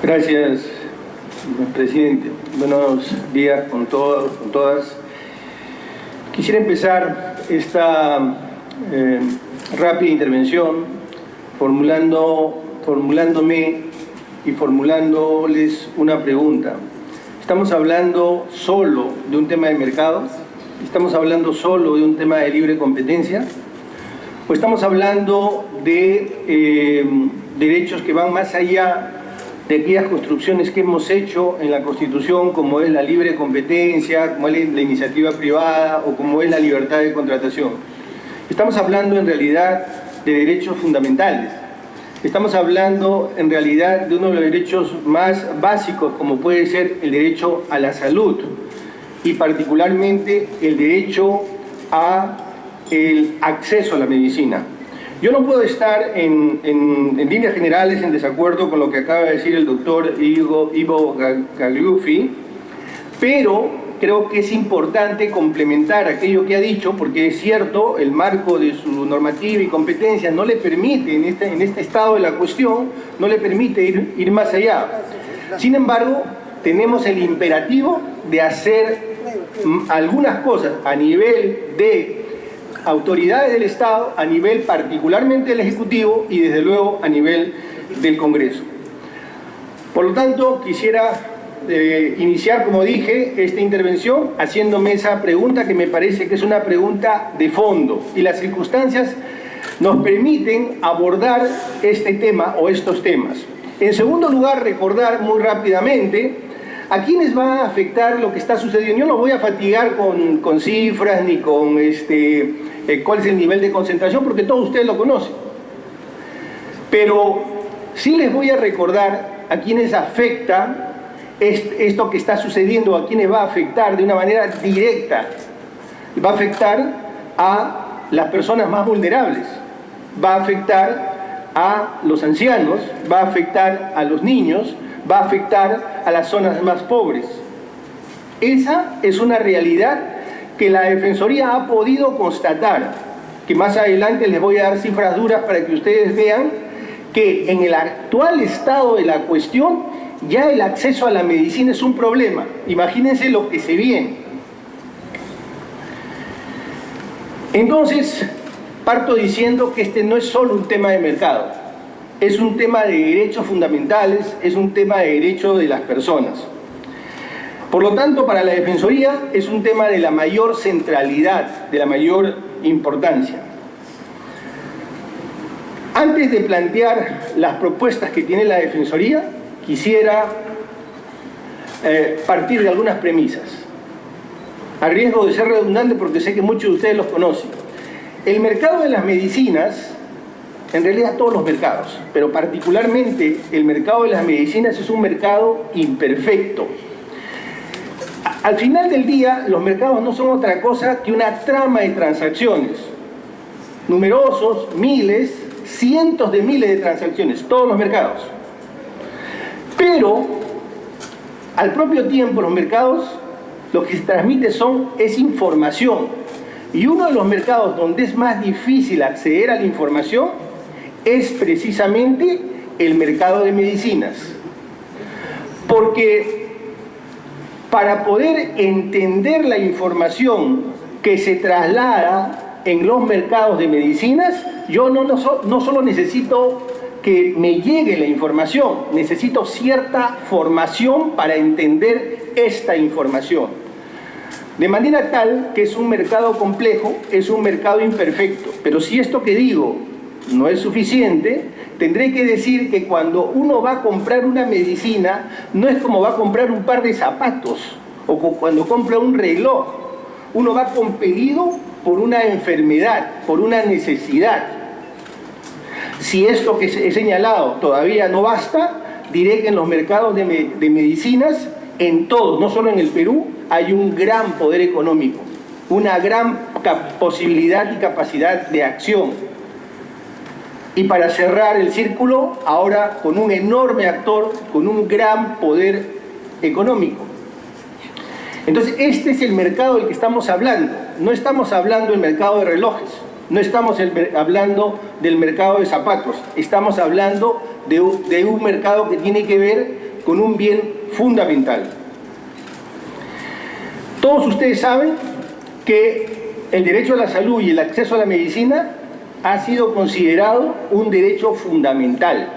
Gracias, presidente. Buenos días con todos, con todas. Quisiera empezar esta rápida intervención formulándome y formulándoles una pregunta. ¿Estamos hablando solo de un tema de mercado? ¿Estamos hablando solo de un tema de libre competencia? ¿O estamos hablando de derechos que van más allá de aquellas construcciones que hemos hecho en la Constitución, como es la libre competencia, como es la iniciativa privada o como es la libertad de contratación? Estamos hablando en realidad de derechos fundamentales. Estamos hablando en realidad de uno de los derechos más básicos, como puede ser el derecho a la salud y particularmente el derecho a el acceso a la medicina. Yo no puedo estar en líneas generales en desacuerdo con lo que acaba de decir el doctor Ivo Gagliuffi, pero creo que es importante complementar aquello que ha dicho, porque es cierto, el marco de su normativa y competencia no le permite, en este estado de la cuestión, no le permite ir más allá. Sin embargo, tenemos el imperativo de hacer algunas cosas a nivel de autoridades del Estado, a nivel particularmente del Ejecutivo y desde luego a nivel del Congreso. Por lo tanto, quisiera iniciar, como dije, esta intervención haciéndome esa pregunta que me parece que es una pregunta de fondo, y las circunstancias nos permiten abordar este tema o estos temas. En segundo lugar, recordar muy rápidamente a quiénes va a afectar lo que está sucediendo. Yo no voy a fatigar con cifras ni con cuál es el nivel de concentración, porque todos ustedes lo conocen. Pero sí les voy a recordar a quiénes afecta esto que está sucediendo, a quienes va a afectar de una manera directa. Va a afectar a las personas más vulnerables, va a afectar a los ancianos, va a afectar a los niños, va a afectar a las zonas más pobres. Esa es una realidad que la Defensoría ha podido constatar, que más adelante les voy a dar cifras duras para que ustedes vean que en el actual estado de la cuestión ya el acceso a la medicina es un problema. Imagínense lo que se viene. Entonces, parto diciendo que este no es solo un tema de mercado, es un tema de derechos fundamentales, es un tema de derechos de las personas. Por lo tanto, para la Defensoría es un tema de la mayor centralidad, de la mayor importancia. Antes de plantear las propuestas que tiene la Defensoría, quisiera partir de algunas premisas, a riesgo de ser redundante porque sé que muchos de ustedes los conocen. El mercado de las medicinas, en realidad todos los mercados, pero particularmente el mercado de las medicinas es un mercado imperfecto. Al final del día, los mercados no son otra cosa que una trama de transacciones, numerosos, miles, cientos de miles de transacciones, todos los mercados. Pero, al propio tiempo, los mercados, lo que se transmite es información. Y uno de los mercados donde es más difícil acceder a la información es precisamente el mercado de medicinas. Porque para poder entender la información que se traslada en los mercados de medicinas, yo no solo necesito que me llegue la información, necesito cierta formación para entender esta información. De manera tal que es un mercado complejo, es un mercado imperfecto. Pero si esto que digo no es suficiente, tendré que decir que cuando uno va a comprar una medicina, no es como va a comprar un par de zapatos o cuando compra un reloj. Uno va compelido por una enfermedad, por una necesidad. Si esto que he señalado todavía no basta, diré que en los mercados de medicinas, en todos, no solo en el Perú, hay un gran poder económico, una gran posibilidad y capacidad de acción. Y para cerrar el círculo, ahora con un enorme actor, con un gran poder económico. Entonces, este es el mercado del que estamos hablando. No estamos hablando del mercado de relojes, no estamos hablando del mercado de zapatos, estamos hablando de un mercado que tiene que ver con un bien fundamental. Todos ustedes saben que el derecho a la salud y el acceso a la medicina ha sido considerado un derecho fundamental.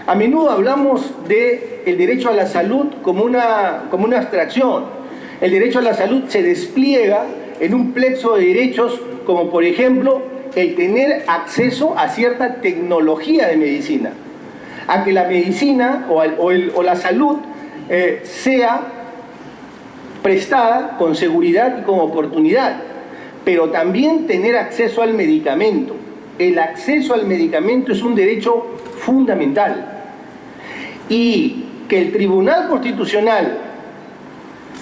A menudo hablamos del derecho a la salud como una abstracción. El derecho a la salud se despliega en un plexo de derechos como, por ejemplo, el tener acceso a cierta tecnología de medicina, a que la medicina o la salud sea prestada con seguridad y con oportunidad, pero también tener acceso al medicamento. El acceso al medicamento es un derecho fundamental. Y que el Tribunal Constitucional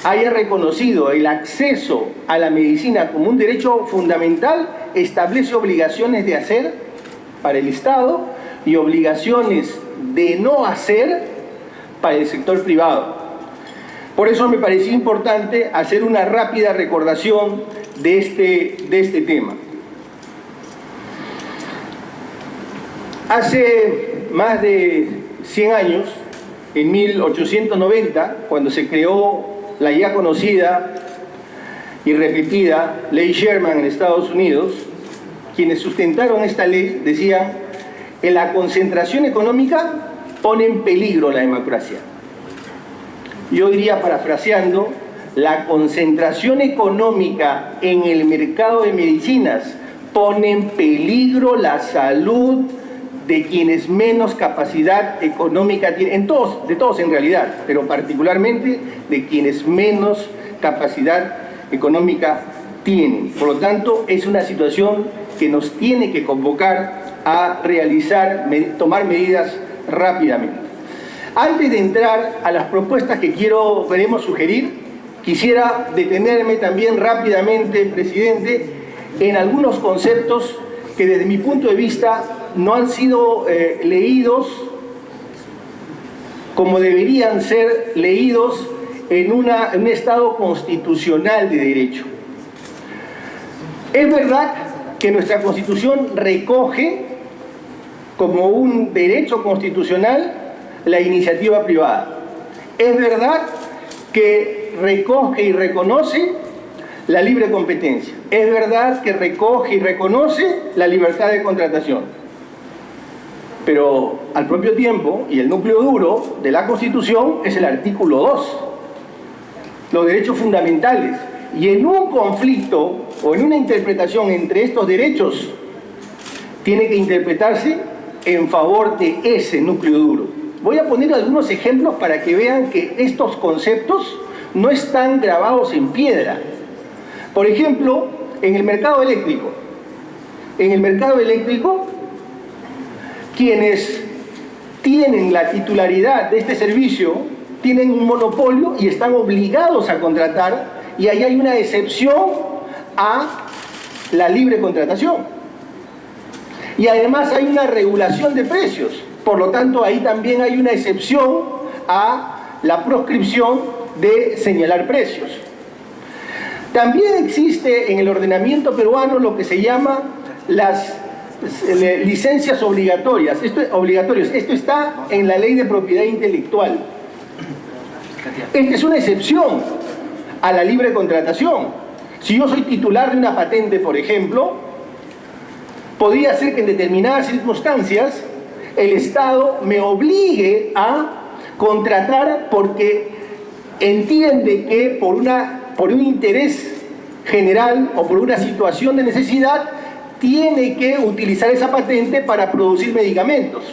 haya reconocido el acceso a la medicina como un derecho fundamental establece obligaciones de hacer para el Estado y obligaciones de no hacer para el sector privado. Por eso me pareció importante hacer una rápida recordación de este tema. Hace más de 100 años, en 1890, cuando se creó la ya conocida y repetida Ley Sherman en Estados Unidos, quienes sustentaron esta ley decían que la concentración económica pone en peligro la democracia. Yo diría, parafraseando, la concentración económica en el mercado de medicinas pone en peligro la salud de quienes menos capacidad económica tienen, de todos en realidad, pero particularmente de quienes menos capacidad económica tienen. Por lo tanto, es una situación que nos tiene que convocar a tomar medidas rápidamente. Antes de entrar a las propuestas que queremos sugerir, quisiera detenerme también rápidamente, presidente, en algunos conceptos que desde mi punto de vista no han sido leídos como deberían ser leídos en un Estado constitucional de derecho. Es verdad que nuestra Constitución recoge como un derecho constitucional la iniciativa privada. Es verdad que recoge y reconoce la libre competencia. Es verdad que recoge y reconoce la libertad de contratación. Pero al propio tiempo, y el núcleo duro de la Constitución es el artículo 2, los derechos fundamentales. Y en un conflicto o en una interpretación entre estos derechos, tiene que interpretarse en favor de ese núcleo duro. Voy a poner algunos ejemplos para que vean que estos conceptos no están grabados en piedra. Por ejemplo, en el mercado eléctrico. En el mercado eléctrico, quienes tienen la titularidad de este servicio tienen un monopolio y están obligados a contratar, y ahí hay una excepción a la libre contratación. Y además hay una regulación de precios, por lo tanto ahí también hay una excepción a la proscripción de señalar precios. También existe en el ordenamiento peruano lo que se llama las licencias obligatorias. Esto está en la Ley de Propiedad Intelectual. Esta es una excepción a la libre contratación. Si yo soy titular de una patente, por ejemplo, podría ser que en determinadas circunstancias el Estado me obligue a contratar porque entiende que por un interés general o por una situación de necesidad tiene que utilizar esa patente para producir medicamentos.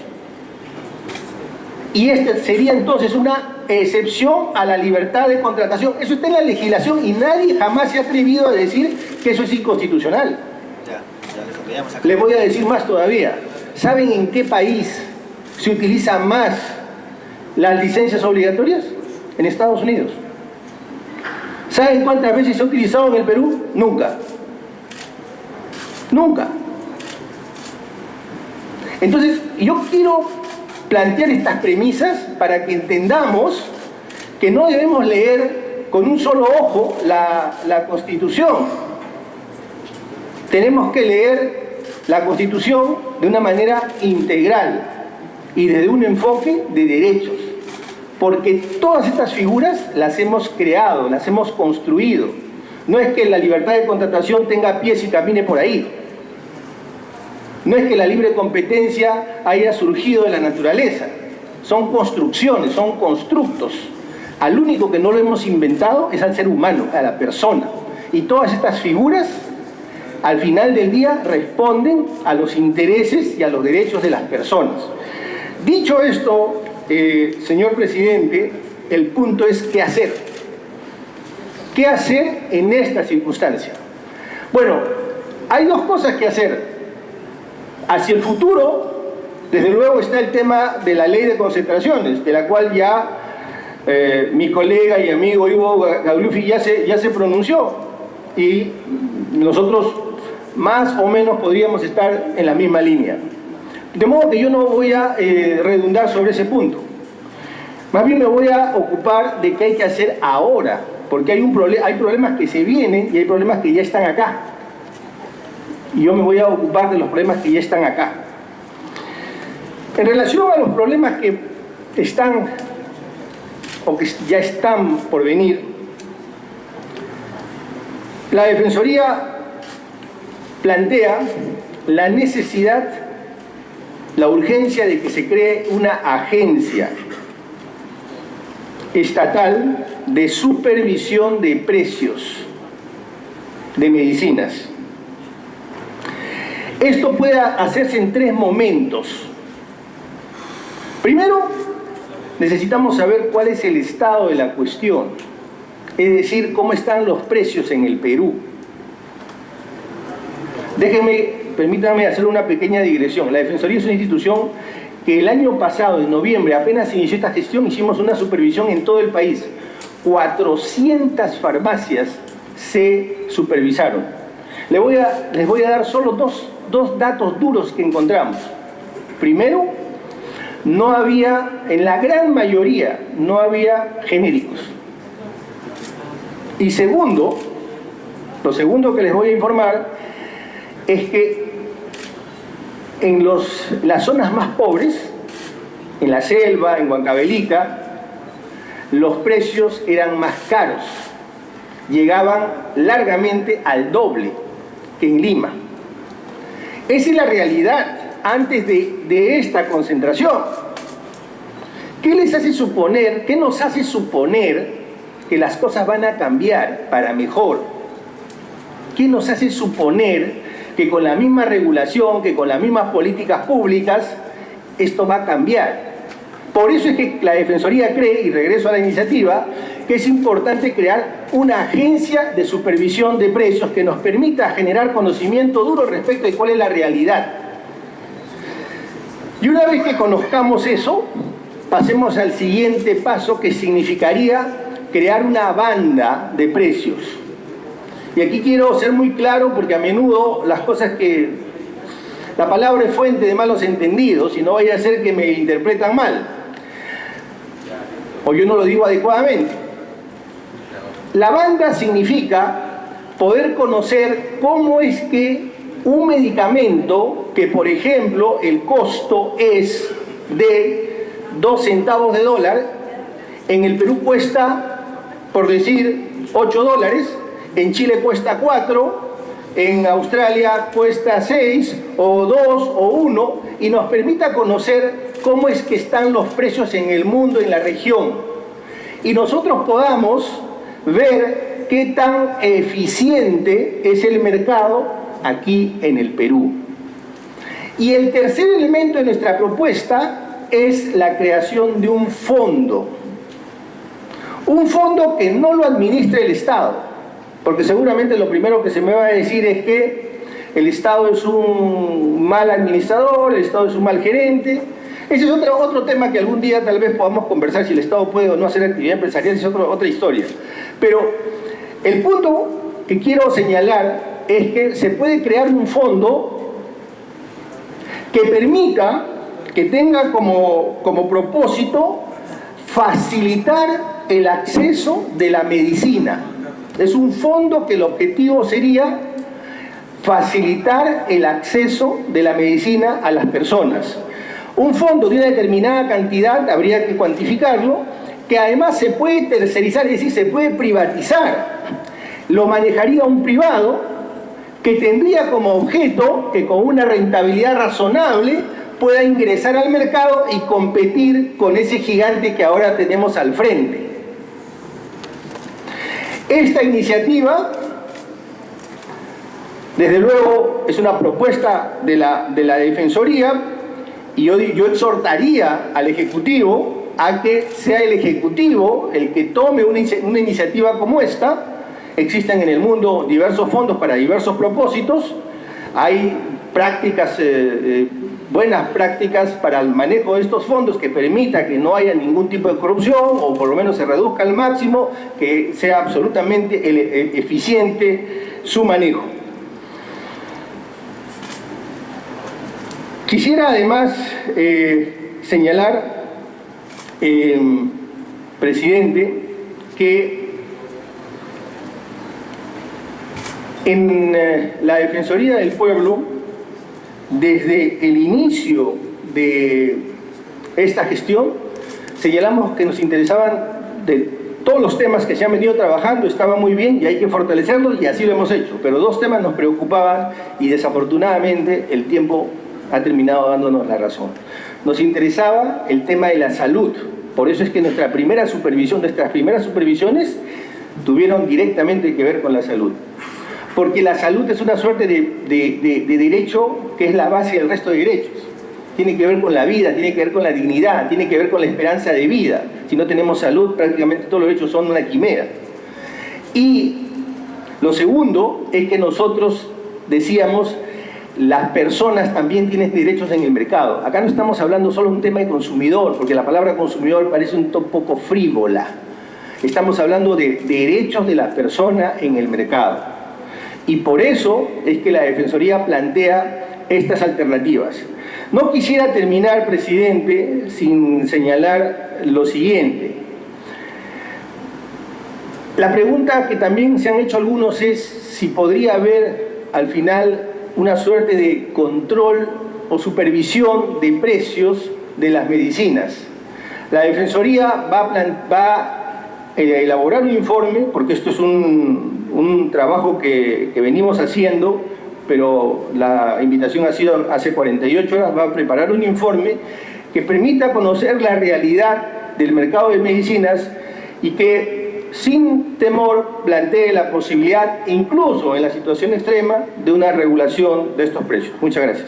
Y esta sería entonces una excepción a la libertad de contratación. Eso está en la legislación y nadie jamás se ha atrevido a decir que eso es inconstitucional. Les voy a decir más todavía. ¿Saben en qué país se utiliza más las licencias obligatorias? En Estados Unidos. ¿Saben cuántas veces se ha utilizado en el Perú? Nunca. Nunca. Entonces, yo quiero plantear estas premisas para que entendamos que no debemos leer con un solo ojo la Constitución. Tenemos que leer la Constitución de una manera integral y desde un enfoque de derechos. porque todas estas figuras las hemos creado, las hemos construido. No es que la libertad de contratación tenga pies y camine por ahí. No es que la libre competencia haya surgido de la naturaleza. Son construcciones, son constructos. Al único que no lo hemos inventado es al ser humano, a la persona. Y todas estas figuras, al final del día, responden a los intereses y a los derechos de las personas. Dicho esto, señor presidente, el punto es ¿qué hacer? ¿Qué hacer en esta circunstancia? Bueno, hay dos cosas que hacer. Hacia el futuro, desde luego, está el tema de la ley de concentraciones, de la cual ya mi colega y amigo Ivo Gagliuffi ya se pronunció, y nosotros más o menos podríamos estar en la misma línea. De modo que yo no voy a redundar sobre ese punto. Más bien me voy a ocupar de qué hay que hacer ahora, porque hay problemas que se vienen y hay problemas que ya están acá. Y yo me voy a ocupar de los problemas que ya están acá. En relación a los problemas que están o que ya están por venir, la Defensoría plantea la necesidad, la urgencia de que se cree una agencia estatal de supervisión de precios de medicinas. Esto puede hacerse en 3 momentos. Primero, necesitamos saber cuál es el estado de la cuestión, es decir, cómo están los precios en el Perú. Permítanme hacer una pequeña digresión. La Defensoría es una institución que el año pasado, en noviembre, apenas inició esta gestión, hicimos una supervisión en todo el país. 400 farmacias se supervisaron. Les voy a dar solo dos datos duros que encontramos. Primero, no había, en la gran mayoría, no había genéricos. Y segundo, lo segundo que les voy a informar es que en las zonas más pobres, en la selva, en Huancavelica, los precios eran más caros. Llegaban largamente al doble que en Lima. Esa es la realidad antes de esta concentración. ¿Qué les hace suponer, qué nos hace suponer que las cosas van a cambiar para mejor? ¿Qué nos hace suponer que con la misma regulación, que con las mismas políticas públicas, esto va a cambiar? Por eso es que la Defensoría cree, y regreso a la iniciativa, que es importante crear una agencia de supervisión de precios que nos permita generar conocimiento duro respecto de cuál es la realidad. Y una vez que conozcamos eso, pasemos al siguiente paso, que significaría crear una banda de precios. Y aquí quiero ser muy claro, porque a menudo las cosas la palabra es fuente de malos entendidos, y no vaya a ser que me interpretan mal, o yo no lo digo adecuadamente. La banda significa poder conocer cómo es que un medicamento que, por ejemplo, el costo es de 2 centavos de dólar, en el Perú cuesta, por decir, $8, en Chile cuesta 4, en Australia cuesta 6, o 2, o 1, y nos permita conocer cómo es que están los precios en el mundo, en la región, y nosotros podamos ver qué tan eficiente es el mercado aquí en el Perú. Y el tercer elemento de nuestra propuesta es la creación de un fondo que no lo administre el Estado, porque seguramente lo primero que se me va a decir es que el Estado es un mal administrador, el Estado es un mal gerente. Ese es otro tema que algún día tal vez podamos conversar, si el Estado puede o no hacer actividad empresarial, es otra historia. Pero el punto que quiero señalar es que se puede crear un fondo que permita, que tenga como propósito facilitar el acceso de la medicina. Es un fondo que el objetivo sería facilitar el acceso de la medicina a las personas. Un fondo de una determinada cantidad, habría que cuantificarlo, que además se puede tercerizar, es decir, se puede privatizar. Lo manejaría un privado que tendría como objeto que con una rentabilidad razonable pueda ingresar al mercado y competir con ese gigante que ahora tenemos al frente. Esta iniciativa, desde luego, es una propuesta de la Defensoría, y yo exhortaría al Ejecutivo a que sea el Ejecutivo el que tome una iniciativa como esta. Existen en el mundo diversos fondos para diversos propósitos. Hay prácticas, buenas prácticas para el manejo de estos fondos que permita que no haya ningún tipo de corrupción, o por lo menos se reduzca al máximo, que sea absolutamente eficiente su manejo. Quisiera además señalar, presidente, que en la Defensoría del Pueblo, desde el inicio de esta gestión, señalamos que nos interesaban de todos los temas que se han venido trabajando, estaban muy bien y hay que fortalecerlos, y así lo hemos hecho, pero dos temas nos preocupaban y desafortunadamente el tiempo ha terminado dándonos la razón. Nos interesaba el tema de la salud, por eso es que nuestras primeras supervisiones tuvieron directamente que ver con la salud. Porque la salud es una suerte de derecho que es la base del resto de derechos. Tiene que ver con la vida, tiene que ver con la dignidad, tiene que ver con la esperanza de vida. Si no tenemos salud, prácticamente todos los derechos son una quimera. Y lo segundo es que nosotros decíamos, las personas también tienen derechos en el mercado. Acá no estamos hablando solo de un tema de consumidor, porque la palabra consumidor parece un poco frívola. Estamos hablando de derechos de la persona en el mercado. Y por eso es que la Defensoría plantea estas alternativas. No quisiera terminar, presidente, sin señalar lo siguiente. La pregunta que también se han hecho algunos es si podría haber al final una suerte de control o supervisión de precios de las medicinas. La Defensoría va a elaborar un informe, porque esto es un trabajo que venimos haciendo, pero la invitación ha sido hace 48 horas, va a preparar un informe que permita conocer la realidad del mercado de medicinas y que sin temor plantee la posibilidad, incluso en la situación extrema, de una regulación de estos precios. Muchas gracias.